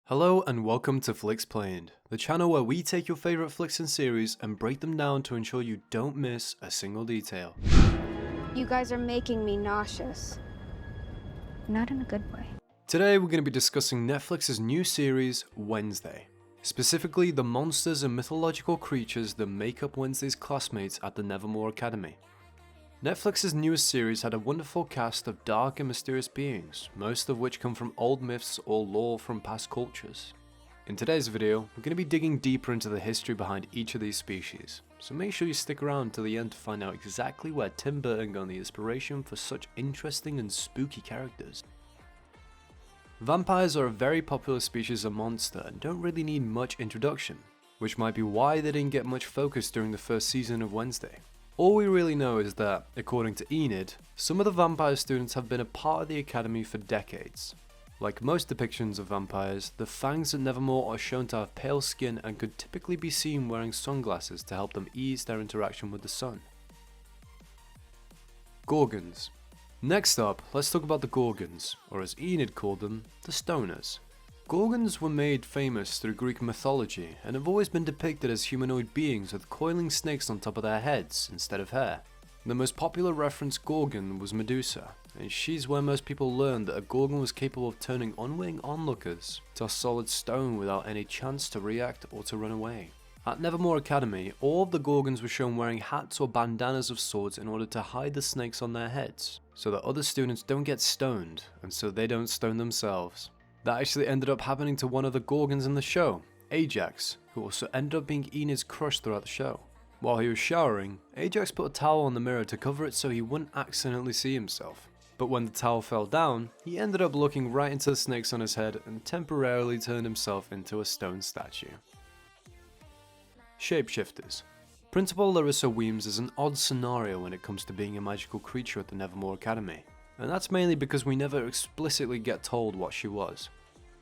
Hello and welcome to Flixplained, the channel where we take your favourite flicks and series and break them down to ensure you don't miss a single detail. You guys are making me nauseous. Not in a good way. Today we're going to be discussing Netflix's new series, Wednesday. Specifically the monsters and mythological creatures that make up Wednesday's classmates at the Nevermore Academy. Netflix's newest series had a wonderful cast of dark and mysterious beings, most of which come from old myths or lore from past cultures. In today's video, we're going to be digging deeper into the history behind each of these species, so make sure you stick around to the end to find out exactly where Tim Burton got the inspiration for such interesting and spooky characters. Vampires are a very popular species of monster and don't really need much introduction, which might be why they didn't get much focus during the first season of Wednesday. All we really know is that, according to Enid, some of the vampire students have been a part of the academy for decades. Like most depictions of vampires, the fangs at Nevermore are shown to have pale skin and could typically be seen wearing sunglasses to help them ease their interaction with the sun. Gorgons. Next up, let's talk about the Gorgons, or as Enid called them, the Stoners. Gorgons were made famous through Greek mythology and have always been depicted as humanoid beings with coiling snakes on top of their heads instead of hair. The most popular reference Gorgon was Medusa, and she's where most people learned that a Gorgon was capable of turning unwilling onlookers to a solid stone without any chance to react or to run away. At Nevermore Academy, all of the Gorgons were shown wearing hats or bandanas of sorts in order to hide the snakes on their heads, so that other students don't get stoned, and so they don't stone themselves. That actually ended up happening to one of the Gorgons in the show, Ajax, who also ended up being Enid's crush throughout the show. While he was showering, Ajax put a towel on the mirror to cover it so he wouldn't accidentally see himself. But when the towel fell down, he ended up looking right into the snakes on his head and temporarily turned himself into a stone statue. Shapeshifters. Principal Larissa Weems is an odd scenario when it comes to being a magical creature at the Nevermore Academy. And that's mainly because we never explicitly get told what she was.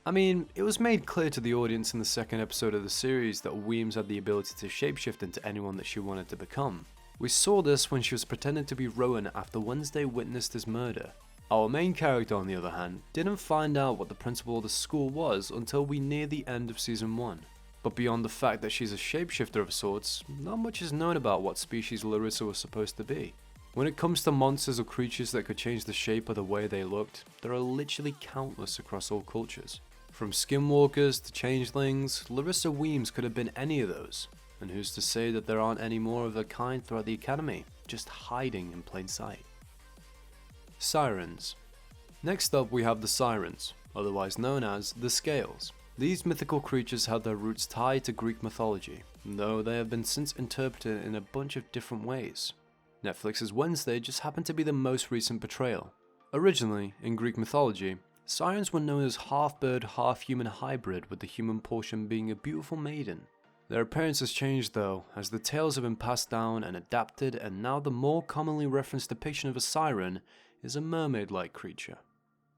I mean, it was made clear to the audience in the second episode of the series that Weems had the ability to shapeshift into anyone that she wanted to become. We saw this when she was pretending to be Rowan after Wednesday witnessed his murder. Our main character, on the other hand, didn't find out what the principal of the school was until we near the end of season 1. But beyond the fact that she's a shapeshifter of sorts, not much is known about what species Larissa was supposed to be. When it comes to monsters or creatures that could change the shape or the way they looked, there are literally countless across all cultures. From skinwalkers to changelings, Larissa Weems could have been any of those. And who's to say that there aren't any more of their kind throughout the academy, just hiding in plain sight. Sirens. Next up we have the Sirens, otherwise known as the Scales. These mythical creatures have their roots tied to Greek mythology, though they have been since interpreted in a bunch of different ways. Netflix's Wednesday just happened to be the most recent portrayal. Originally, in Greek mythology, sirens were known as half-bird, half-human hybrid, with the human portion being a beautiful maiden. Their appearance has changed though, as the tales have been passed down and adapted, and now the more commonly referenced depiction of a siren is a mermaid-like creature.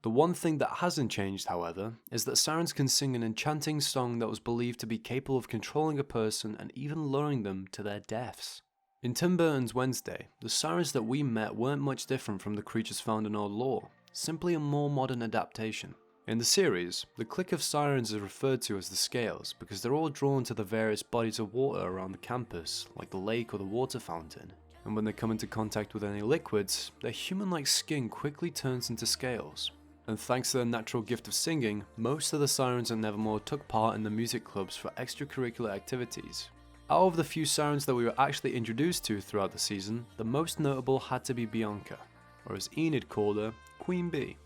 The one thing that hasn't changed, however, is that sirens can sing an enchanting song that was believed to be capable of controlling a person and even luring them to their deaths. In Tim Burton's Wednesday, the sirens that we met weren't much different from the creatures found in old lore, simply a more modern adaptation. In the series, the clique of sirens is referred to as the Scales because they're all drawn to the various bodies of water around the campus, like the lake or the water fountain, and when they come into contact with any liquids, their human-like skin quickly turns into scales. And thanks to their natural gift of singing, most of the sirens at Nevermore took part in the music clubs for extracurricular activities. Out of the few sirens that we were actually introduced to throughout the season, the most notable had to be Bianca, or as Enid called her, Queen Bee.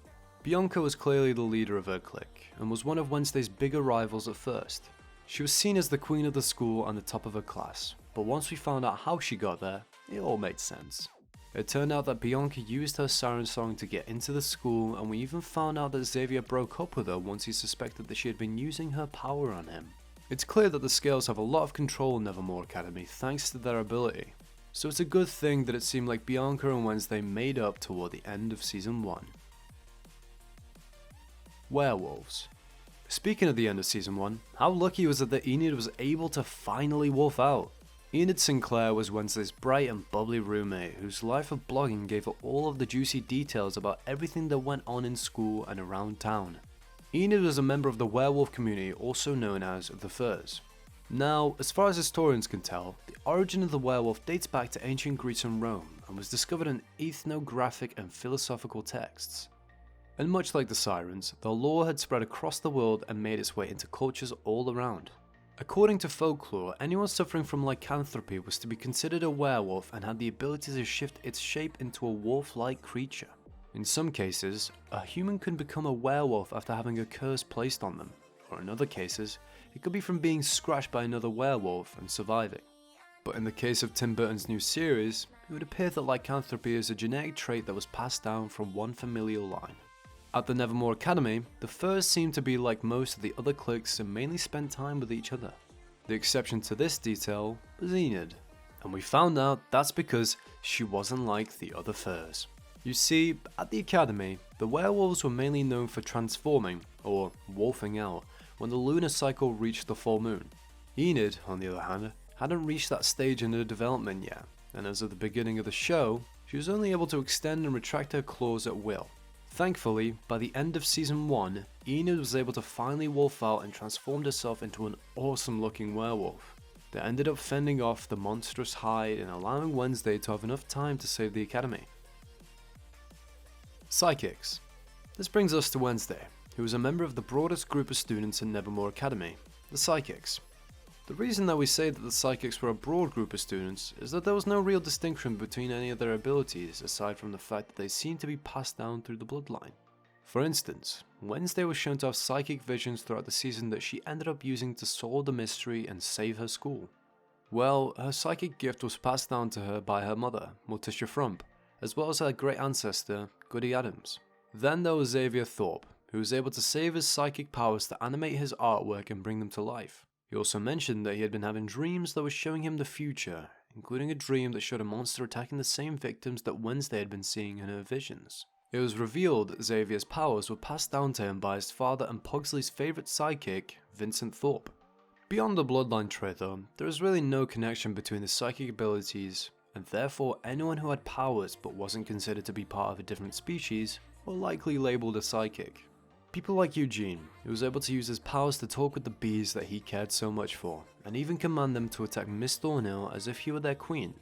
Bianca was clearly the leader of her clique, and was one of Wednesday's bigger rivals at first. She was seen as the queen of the school and the top of her class, but once we found out how she got there, it all made sense. It turned out that Bianca used her siren song to get into the school, and we even found out that Xavier broke up with her once he suspected that she had been using her power on him. It's clear that the Scales have a lot of control in Nevermore Academy thanks to their ability, so it's a good thing that it seemed like Bianca and Wednesday made up toward the end of season 1. Werewolves. Speaking of the end of season 1, how lucky was it that Enid was able to finally wolf out? Enid Sinclair was Wednesday's bright and bubbly roommate whose life of blogging gave her all of the juicy details about everything that went on in school and around town. Enid was a member of the werewolf community also known as the Furs. Now, as far as historians can tell, the origin of the werewolf dates back to ancient Greece and Rome and was discovered in ethnographic and philosophical texts. And much like the sirens, the lore had spread across the world and made its way into cultures all around. According to folklore, anyone suffering from lycanthropy was to be considered a werewolf and had the ability to shift its shape into a wolf-like creature. In some cases, a human could become a werewolf after having a curse placed on them, or in other cases, it could be from being scratched by another werewolf and surviving. But in the case of Tim Burton's new series, it would appear that lycanthropy is a genetic trait that was passed down from one familial line. At the Nevermore Academy, the Furs seemed to be like most of the other cliques and mainly spent time with each other. The exception to this detail was Enid, and we found out that's because she wasn't like the other Furs. You see, at the Academy, the werewolves were mainly known for transforming, or wolfing out, when the lunar cycle reached the full moon. Enid, on the other hand, hadn't reached that stage in her development yet, and as of the beginning of the show, she was only able to extend and retract her claws at will. Thankfully, by the end of season 1, Enid was able to finally wolf out and transformed herself into an awesome looking werewolf that ended up fending off the monstrous Hyde and allowing Wednesday to have enough time to save the Academy. Psychics. This brings us to Wednesday, who was a member of the broadest group of students in Nevermore Academy, the Psychics. The reason that we say that the Psychics were a broad group of students is that there was no real distinction between any of their abilities aside from the fact that they seemed to be passed down through the bloodline. For instance, Wednesday was shown to have psychic visions throughout the season that she ended up using to solve the mystery and save her school. Well, her psychic gift was passed down to her by her mother, Morticia Frump, as well as her great ancestor, Goody Adams. Then there was Xavier Thorpe, who was able to save his psychic powers to animate his artwork and bring them to life. He also mentioned that he had been having dreams that were showing him the future, including a dream that showed a monster attacking the same victims that Wednesday had been seeing in her visions. It was revealed that Xavier's powers were passed down to him by his father and Pugsley's favourite psychic, Vincent Thorpe. Beyond the bloodline trait though, there is really no connection between the psychic abilities, and therefore anyone who had powers but wasn't considered to be part of a different species were likely labelled a psychic. People like Eugene, who was able to use his powers to talk with the bees that he cared so much for, and even command them to attack Miss Thornhill as if he were their queen.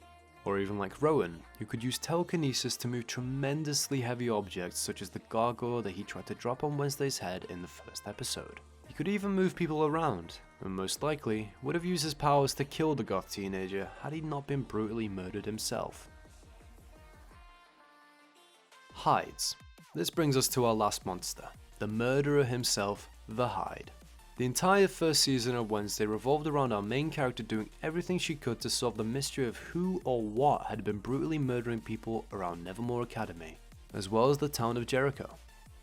Or even like Rowan, who could use telekinesis to move tremendously heavy objects such as the gargoyle that he tried to drop on Wednesday's head in the first episode. He could even move people around, and most likely would have used his powers to kill the goth teenager had he not been brutally murdered himself. Hydes. This brings us to our last monster, the murderer himself, the Hyde. The entire first season of Wednesday revolved around our main character doing everything she could to solve the mystery of who or what had been brutally murdering people around Nevermore Academy, as well as the town of Jericho.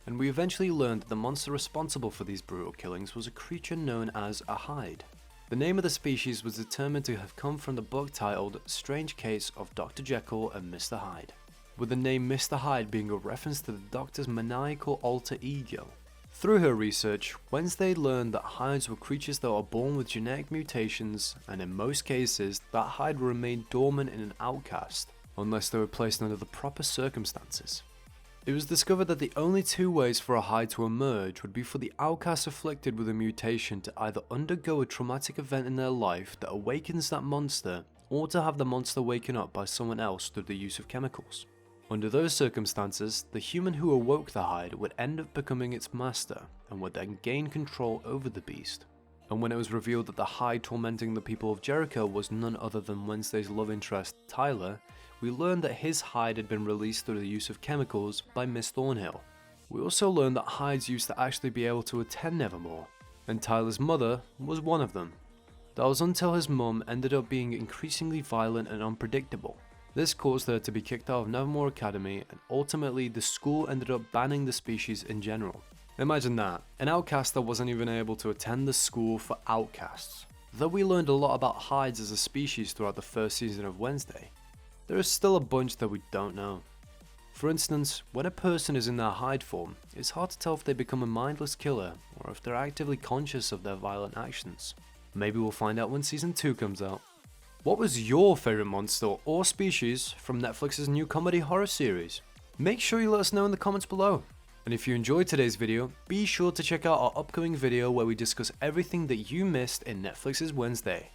And we eventually learned that the monster responsible for these brutal killings was a creature known as a Hyde. The name of the species was determined to have come from the book titled Strange Case of Dr. Jekyll and Mr. Hyde, with the name Mr. Hyde being a reference to the Doctor's maniacal alter ego. Through her research, Wednesday learned that Hydes were creatures that are born with genetic mutations, and in most cases, that Hyde will remain dormant in an outcast, unless they were placed under the proper circumstances. It was discovered that the only two ways for a Hyde to emerge would be for the outcast afflicted with a mutation to either undergo a traumatic event in their life that awakens that monster, or to have the monster waken up by someone else through the use of chemicals. Under those circumstances, the human who awoke the Hyde would end up becoming its master, and would then gain control over the beast. And when it was revealed that the Hyde tormenting the people of Jericho was none other than Wednesday's love interest, Tyler, we learned that his Hyde had been released through the use of chemicals by Miss Thornhill. We also learned that Hydes used to actually be able to attend Nevermore, and Tyler's mother was one of them. That was until his mum ended up being increasingly violent and unpredictable. This caused her to be kicked out of Nevermore Academy, and ultimately the school ended up banning the species in general. Imagine that, an outcast that wasn't even able to attend the school for outcasts. Though we learned a lot about Hydes as a species throughout the first season of Wednesday, there is still a bunch that we don't know. For instance, when a person is in their Hyde form, it's hard to tell if they become a mindless killer or if they're actively conscious of their violent actions. Maybe we'll find out when season 2 comes out. What was your favourite monster or species from Netflix's new comedy horror series? Make sure you let us know in the comments below. And if you enjoyed today's video, be sure to check out our upcoming video where we discuss everything that you missed in Netflix's Wednesday.